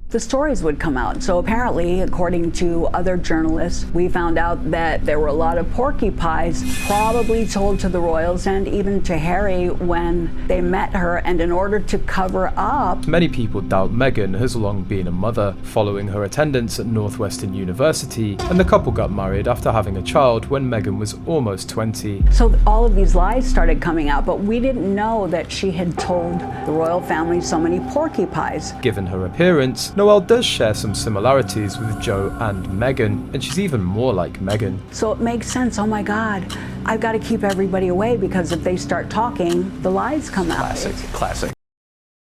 the stories would come out. So apparently, according to other journalists, we found out that there were a lot of porcupines probably told to the royals and even to Harry when they met her, and in order to cover up. Many people doubt Meghan has long been a mother, following her attendance at Northwestern University, and the couple got married after having a child when Meghan was almost 20. So all of these lies started coming out, but we didn't know that she had told the royal family so many porcupines. Given her appearance, Noelle does share some similarities with Jo and Meghan, and she's even more like Meghan. So it makes sense. Oh my God, I've got to keep everybody away because if they start talking, the lies come out. Classic.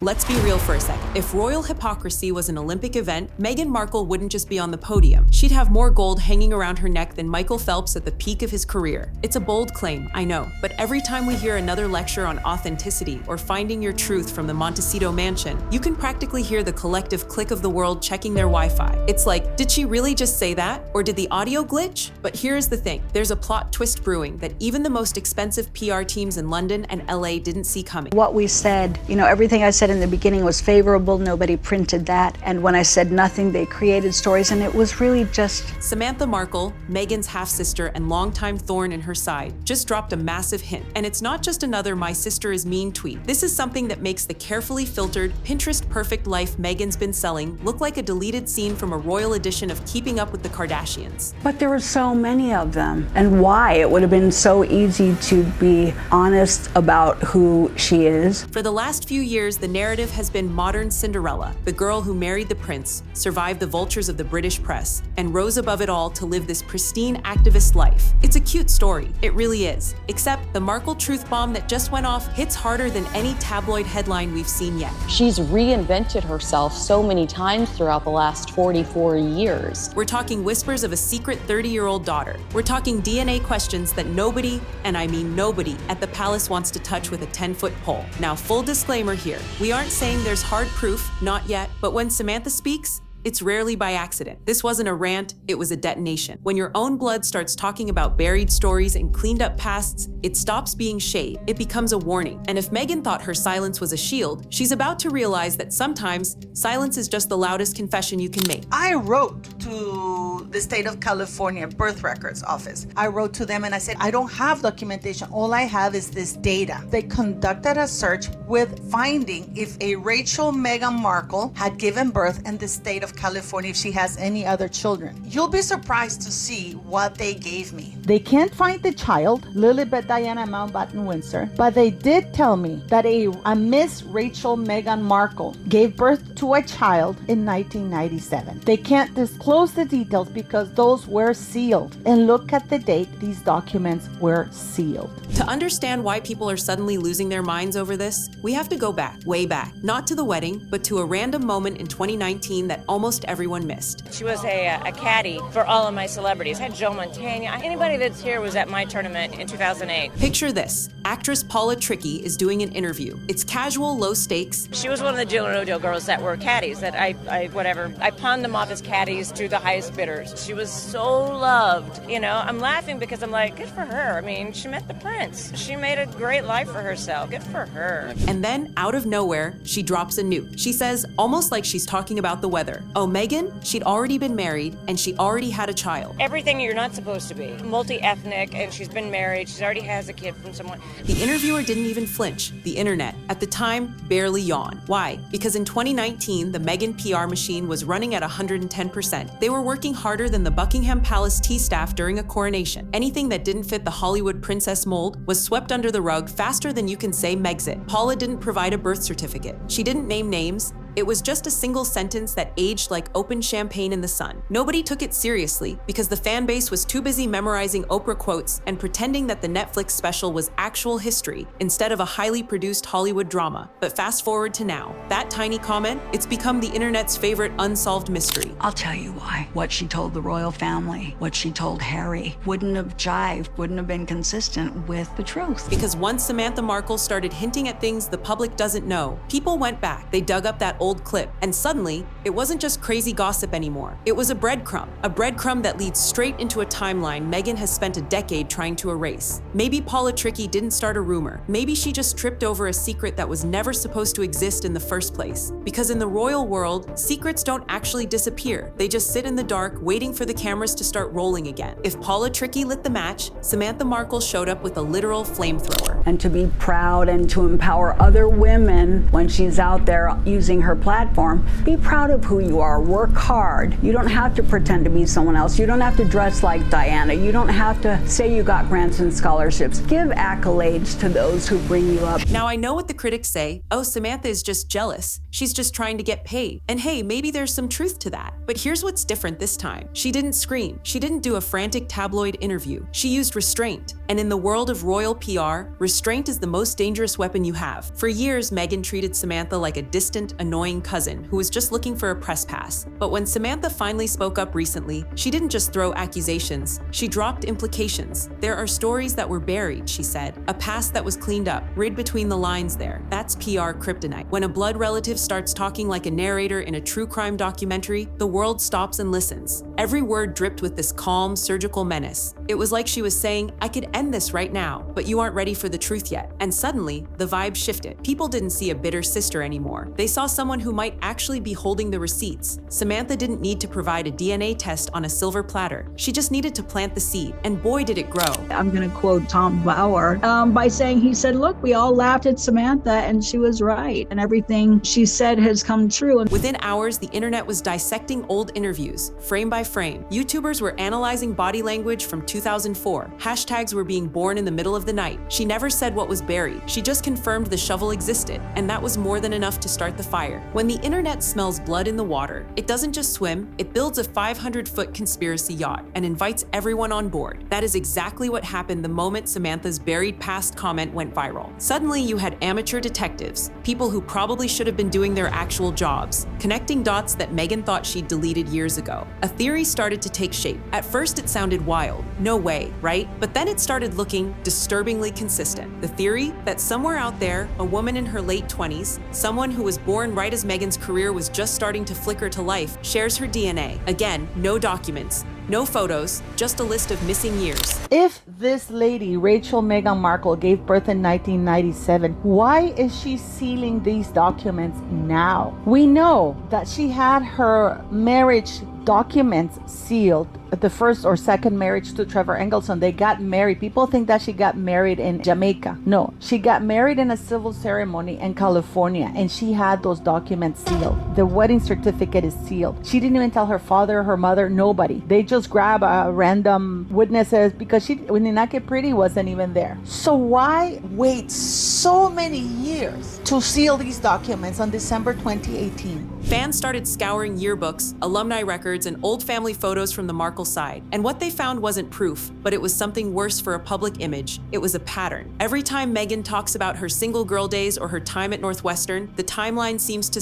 Let's be real for a second. If royal hypocrisy was an Olympic event, Meghan Markle wouldn't just be on the podium. She'd have more gold hanging around her neck than Michael Phelps at the peak of his career. It's a bold claim, I know, but every time we hear another lecture on authenticity or finding your truth from the Montecito mansion, you can practically hear the collective click of the world checking their Wi-Fi. It's like, did she really just say that? Or did the audio glitch? But here's the thing, there's a plot twist brewing that even the most expensive PR teams in London and LA didn't see coming. What we said, everything I said in the beginning was favorable, nobody printed that. And when I said nothing, they created stories, and it was really just... Samantha Markle, Meghan's half-sister and longtime thorn in her side, just dropped a massive hint. And it's not just another "my sister is mean" tweet. This is something that makes the carefully filtered, Pinterest-perfect life Meghan's been selling look like a deleted scene from a royal edition of Keeping Up with the Kardashians. But there were so many of them. And why? It would have been so easy to be honest about who she is. For the last few years, the narrative has been modern Cinderella, the girl who married the prince, survived the vultures of the British press, and rose above it all to live this pristine activist life. It's a cute story, it really is. Except the Markle truth bomb that just went off hits harder than any tabloid headline we've seen yet. She's reinvented herself so many times throughout the last 44 years. We're talking whispers of a secret 30-year-old daughter. We're talking DNA questions that nobody, and I mean nobody, at the palace wants to touch with a 10-foot pole. Now, full disclaimer here, we aren't saying there's hard proof, not yet, but when Samantha speaks, it's rarely by accident. This wasn't a rant, it was a detonation. When your own blood starts talking about buried stories and cleaned up pasts, it stops being shade, it becomes a warning. And if Meghan thought her silence was a shield, she's about to realize that sometimes silence is just the loudest confession you can make. I wrote to the state of California birth records office. I wrote to them and I said, I don't have documentation. All I have is this data. They conducted a search with finding if a Rachel Meghan Markle had given birth in the state of California, if she has any other children. You'll be surprised to see what they gave me. They can't find the child, Lilibet Diana Mountbatten Windsor, but they did tell me that a Miss Rachel Meghan Markle gave birth to a child in 1997. They can't disclose the details because those were sealed. And look at the date these documents were sealed. To understand why people are suddenly losing their minds over this, we have to go back, way back. Not to the wedding, but to a random moment in 2019 that almost everyone missed. She was a caddy for all of my celebrities. I had Joe Montana. Anybody that's here was at my tournament in 2008. Picture this. Actress Paula Trickey is doing an interview. It's casual, low stakes. She was one of the Jill and Odo girls that were caddies that I pawned them off as caddies to the highest bidders. She was so loved. I'm laughing because I'm like, good for her. I mean, she met the prince. She made a great life for herself. Good for her. And then, out of nowhere, she drops a nuke. She says, almost like she's talking about the weather. Oh, Meghan, she'd already been married and she already had a child. Everything you're not supposed to be. Multi-ethnic, and she's been married. She already has a kid from someone. The interviewer didn't even flinch. The internet, at the time, barely yawned. Why? Because in 2019, the Meghan PR machine was running at 110%. They were working harder than the Buckingham Palace tea staff during a coronation. Anything that didn't fit the Hollywood princess mold was swept under the rug faster than you can say Megxit. Paula didn't provide a birth certificate. She didn't name names. It was just a single sentence that aged like open champagne in the sun. Nobody took it seriously because the fan base was too busy memorizing Oprah quotes and pretending that the Netflix special was actual history instead of a highly produced Hollywood drama. But fast forward to now, that tiny comment, it's become the internet's favorite unsolved mystery. I'll tell you why. What she told the royal family, what she told Harry, wouldn't have jived, wouldn't have been consistent with the truth. Because once Samantha Markle started hinting at things the public doesn't know, people went back. They dug up that old clip, and suddenly, it wasn't just crazy gossip anymore. It was a breadcrumb that leads straight into a timeline Meghan has spent a decade trying to erase. Maybe Paula Trickey didn't start a rumor. Maybe she just tripped over a secret that was never supposed to exist in the first place. Because in the royal world, secrets don't actually disappear. They just sit in the dark, waiting for the cameras to start rolling again. If Paula Trickey lit the match, Samantha Markle showed up with a literal flamethrower. And to be proud and to empower other women when she's out there using her platform, be proud of who you are, work hard. You don't have to pretend to be someone else. You don't have to dress like Diana. You don't have to say you got grants and scholarships. Give accolades to those who bring you up. Now I know what the critics say, oh, Samantha is just jealous. She's just trying to get paid. And hey, maybe there's some truth to that. But here's what's different this time. She didn't scream. She didn't do a frantic tabloid interview. She used restraint. And in the world of royal PR, restraint is the most dangerous weapon you have. For years, Meghan treated Samantha like a distant, annoying cousin who was just looking for a press pass. But when Samantha finally spoke up recently, she didn't just throw accusations. She dropped implications. There are stories that were buried, she said. A past that was cleaned up. Read between the lines there. That's PR kryptonite. When a blood relative starts talking like a narrator in a true crime documentary, the world stops and listens. Every word dripped with this calm, surgical menace. It was like she was saying, I could end this right now, but you aren't ready for the truth yet. And suddenly, the vibe shifted. People didn't see a bitter sister anymore. They saw someone who might actually be holding the receipts. Samantha didn't need to provide a DNA test on a silver platter. She just needed to plant the seed, and boy did it grow. I'm going to quote Tom Bauer by saying, he said, look, we all laughed at Samantha and she was right, and everything she said has come true. And within hours, the internet was dissecting old interviews, frame by frame. YouTubers were analyzing body language from 2004. Hashtags were being born in the middle of the night. She never said what was buried. She just confirmed the shovel existed, and that was more than enough to start the fire. When the internet smells blood in the water, it doesn't just swim, it builds a 500-foot conspiracy yacht and invites everyone on board. That is exactly what happened the moment Samantha's buried past comment went viral. Suddenly, you had amateur detectives, people who probably should have been doing their actual jobs, connecting dots that Meghan thought she'd deleted years ago. A theory started to take shape. At first, it sounded wild. No way, right? But then it started looking disturbingly consistent. The theory that somewhere out there, a woman in her late 20s, someone who was born right as Meghan's career was just starting to flicker to life, shares her DNA. Again, no documents, no photos, just a list of missing years. If this lady, Rachel Meghan Markle, gave birth in 1997, why is she sealing these documents now? We know that she had her marriage documents sealed at the first or second marriage to Trevor Engelson. They got married. People think that she got married in Jamaica. No, she got married in a civil ceremony in California, and she had those documents sealed. The wedding certificate is sealed. She didn't even tell her father, her mother, nobody. They just grab random witnesses because when Ninake Pretty wasn't even there. So why wait so many years to seal these documents on December 2018? Fans started scouring yearbooks, alumni records, and old family photos from the Markle side. And what they found wasn't proof, but it was something worse for a public image. It was a pattern. Every time Meghan talks about her single girl days or her time at Northwestern, the timeline seems to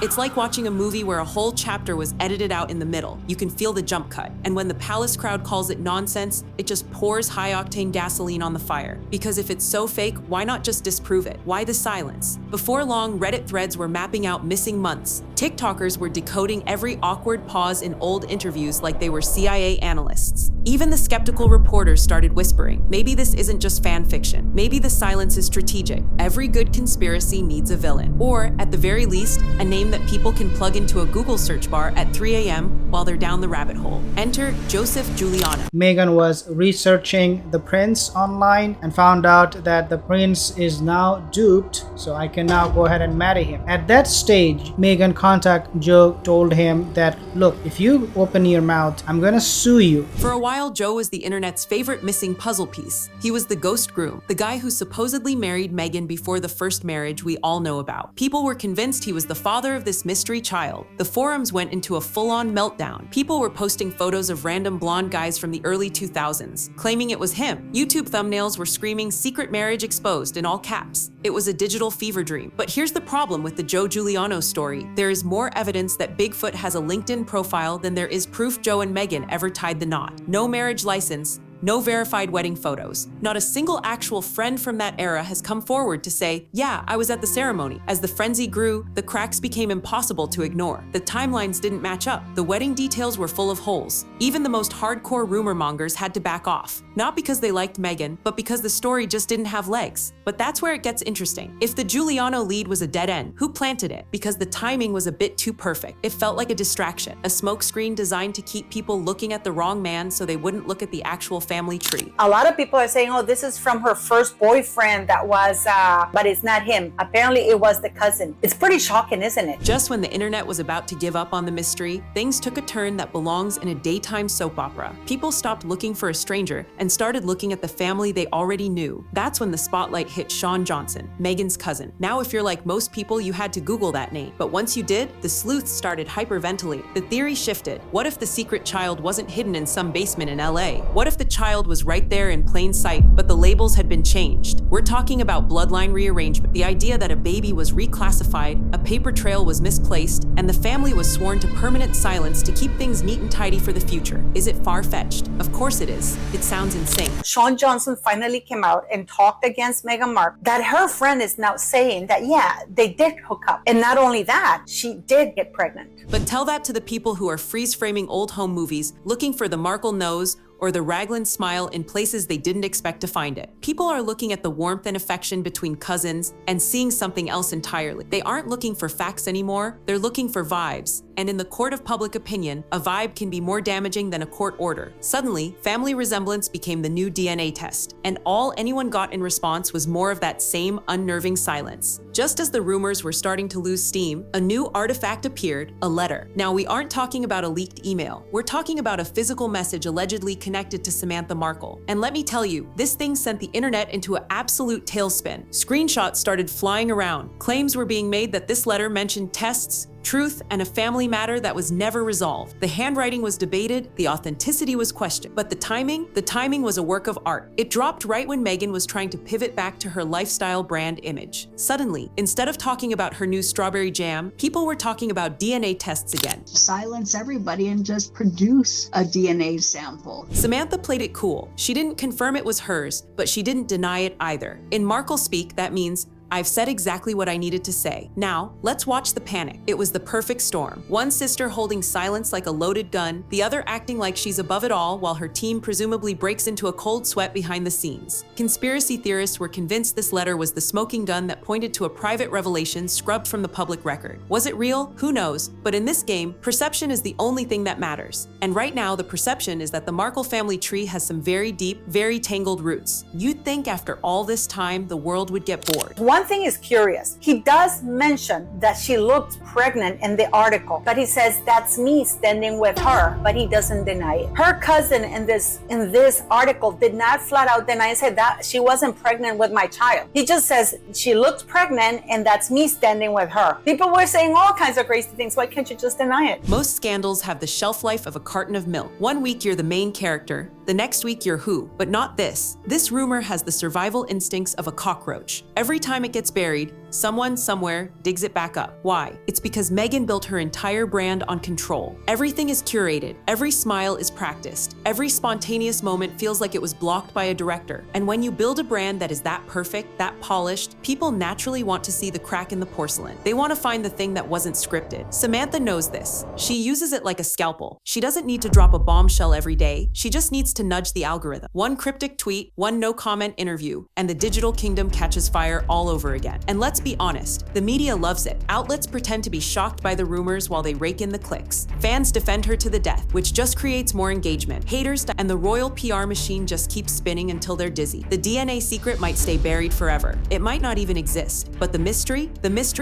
It's like watching a movie where a whole chapter was edited out in the middle. You can feel the jump cut. And when the palace crowd calls it nonsense, it just pours high-octane gasoline on the fire. Because if it's so fake, why not just disprove it? Why the silence? Before long, Reddit threads were mapping out missing months. TikTokers were decoding every awkward pause in old interviews like they were CIA analysts. Even the skeptical reporters started whispering, maybe this isn't just fan fiction. Maybe the silence is strategic. Every good conspiracy needs a villain. Or, at the very least, a name that people can plug into a Google search bar at 3 a.m. while they're down the rabbit hole. Enter Joseph Giuliano. Meghan was researching the prince online and found out that the prince is now duped, so I can now go ahead and marry him. At that stage, Meghan contact Joe told him that, look, if you open your mouth, I'm gonna sue you. For a while, Joe was the internet's favorite missing puzzle piece. He was the ghost groom, the guy who supposedly married Meghan before the first marriage we all know about. People were convinced he was the father of this mystery child. The forums went into a full-on meltdown. People were posting photos of random blonde guys from the early 2000s, claiming it was him. YouTube thumbnails were screaming "secret marriage exposed" in all caps. It was a digital fever dream. But here's the problem with the Joe Giuliano story. There is more evidence that Bigfoot has a LinkedIn profile than there is proof Joe and Meghan ever tied the knot. No marriage license, No verified wedding photos. Not a single actual friend from that era has come forward to say, yeah, I was at the ceremony. As the frenzy grew, the cracks became impossible to ignore. The timelines didn't match up. The wedding details were full of holes. Even the most hardcore rumor mongers had to back off. Not because they liked Meghan, but because the story just didn't have legs. But that's where it gets interesting. If the Giuliano lead was a dead end, who planted it? Because the timing was a bit too perfect. It felt like a distraction, a smokescreen designed to keep people looking at the wrong man so they wouldn't look at the actual family tree. A lot of people are saying, oh, this is from her first boyfriend that was, but it's not him. Apparently it was the cousin. It's pretty shocking, isn't it? Just when the internet was about to give up on the mystery, things took a turn that belongs in a daytime soap opera. People stopped looking for a stranger and started looking at the family they already knew. That's when the spotlight hit Shawn Johnson, Meghan's cousin. Now, if you're like most people, you had to Google that name. But once you did, the sleuths started hyperventilating. The theory shifted. What if the secret child wasn't hidden in some basement in LA? What if the child was right there in plain sight, but the labels had been changed? We're talking about bloodline rearrangement, the idea that a baby was reclassified, a paper trail was misplaced, and the family was sworn to permanent silence to keep things neat and tidy for the future. Is it far-fetched? Of course it is. It sounds insane. Shawn Johnson finally came out and talked against Meghan Markle, that her friend is now saying that, yeah, they did hook up. And not only that, she did get pregnant. But tell that to the people who are freeze-framing old home movies, looking for the Markle nose or the Raglan smile in places they didn't expect to find it. People are looking at the warmth and affection between cousins and seeing something else entirely. They aren't looking for facts anymore, they're looking for vibes. And in the court of public opinion, a vibe can be more damaging than a court order. Suddenly, family resemblance became the new DNA test, and all anyone got in response was more of that same unnerving silence. Just as the rumors were starting to lose steam, a new artifact appeared, a letter. Now, we aren't talking about a leaked email. We're talking about a physical message allegedly connected to Samantha Markle. And let me tell you, this thing sent the internet into an absolute tailspin. Screenshots started flying around. Claims were being made that this letter mentioned tests, truth, and a family matter that was never resolved. The handwriting was debated, the authenticity was questioned, but the timing was a work of art. It dropped right when Meghan was trying to pivot back to her lifestyle brand image. Suddenly, instead of talking about her new strawberry jam, people were talking about DNA tests again. Silence everybody and just produce a DNA sample. Samantha played it cool. She didn't confirm it was hers, but she didn't deny it either. In Markle speak, that means, I've said exactly what I needed to say. Now, let's watch the panic. It was the perfect storm. One sister holding silence like a loaded gun, the other acting like she's above it all while her team presumably breaks into a cold sweat behind the scenes. Conspiracy theorists were convinced this letter was the smoking gun that pointed to a private revelation scrubbed from the public record. Was it real? Who knows? But in this game, perception is the only thing that matters. And right now, the perception is that the Markle family tree has some very deep, very tangled roots. You'd think after all this time, the world would get bored. One thing is curious. He does mention that she looked pregnant in the article, but he says that's me standing with her, but he doesn't deny it. Her cousin in this article did not flat out deny and say that she wasn't pregnant with my child. He just says she looked pregnant and that's me standing with her. People were saying all kinds of crazy things. Why can't you just deny it? Most scandals have the shelf life of a carton of milk. One week you're the main character, the next week you're who, but not this. This rumor has the survival instincts of a cockroach. Every time it gets buried, someone somewhere digs it back up. Why? It's because Meghan built her entire brand on control. Everything is curated, every smile is practiced, every spontaneous moment feels like it was blocked by a director. And when you build a brand that is that perfect, that polished, people naturally want to see the crack in the porcelain. They want to find the thing that wasn't scripted. Samantha knows this. She uses it like a scalpel. She doesn't need to drop a bombshell every day. She just needs to nudge the algorithm. One cryptic tweet, one no-comment interview, and the digital kingdom catches fire all over again. And let's be honest, the media loves it. Outlets pretend to be shocked by the rumors while they rake in the clicks. Fans defend her to the death, which just creates more engagement. Haters and the royal PR machine just keeps spinning until they're dizzy. The DNA secret might stay buried forever. It might not even exist. But the mystery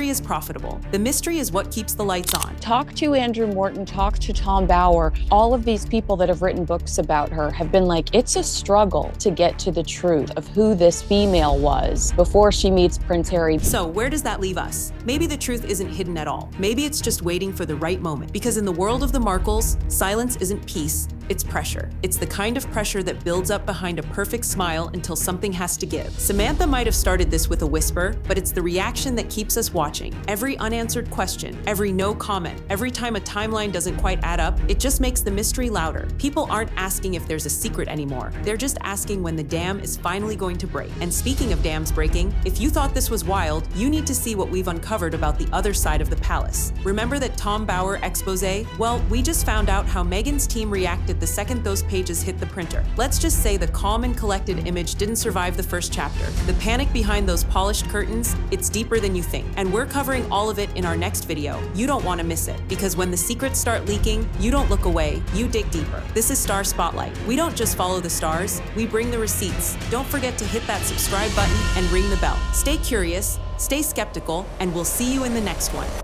is profitable. The mystery is what keeps the lights on. Talk to Andrew Morton, talk to Tom Bauer. All of these people that have written books about her have been like, it's a struggle to get to the truth of who this female was before she meets Prince Harry. So where does that leave us? Maybe the truth isn't hidden at all. Maybe it's just waiting for the right moment. Because in the world of the Markles, silence isn't peace, It's pressure. It's the kind of pressure that builds up behind a perfect smile until something has to give. Samantha might have started this with a whisper, but it's the reaction that keeps us watching. Every unanswered question, every no comment, every time a timeline doesn't quite add up, it just makes the mystery louder. People aren't asking if there's a secret anymore. They're just asking when the dam is finally going to break. And speaking of dams breaking, if you thought this was wild, you need to see what we've uncovered about the other side of the palace. Remember that Tom Bower expose? Well, we just found out how Meghan's team reacted the second those pages hit the printer. Let's just say the calm and collected image didn't survive the first chapter. The panic behind those polished curtains, it's deeper than you think. And we're covering all of it in our next video. You don't want to miss it, because when the secrets start leaking, you don't look away, you dig deeper. This is Star Spotlight. We don't just follow the stars, we bring the receipts. Don't forget to hit that subscribe button and ring the bell. Stay curious, stay skeptical, and we'll see you in the next one.